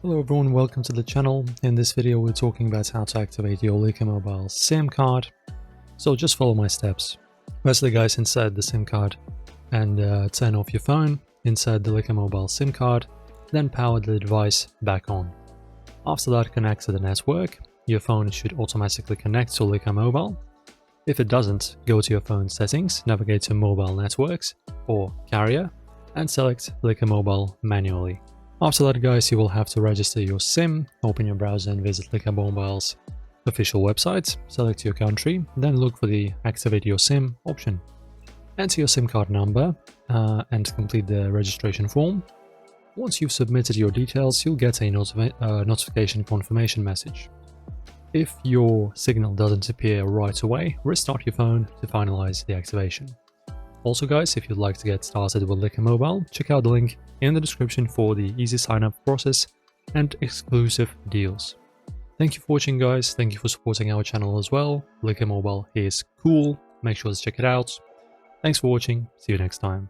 Hello everyone, welcome to the channel. In this video we're talking about how to activate your Lycamobile SIM card. So just follow my steps. Firstly guys, insert the SIM card and turn off your phone. Insert the Lycamobile SIM card, then power the device back on. After that, connect to the network. Your phone should automatically connect to Lycamobile. If it doesn't, go to your phone settings, navigate to mobile networks or carrier and select Lycamobile manually. After that guys, you will have to register your SIM, open your browser and visit Lycamobile's official website, select your country, then look for the activate your SIM option. Enter your SIM card number and complete the registration form. Once you've submitted your details, you'll get a notification confirmation message. If your signal doesn't appear right away, restart your phone to finalize the activation. Also guys, if you'd like to get started with Lycamobile, check out the link in the description for the easy sign-up process and exclusive deals. Thank you for watching guys, thank you for supporting our channel as well. Lycamobile is cool, make sure to check it out. Thanks for watching, see you next time.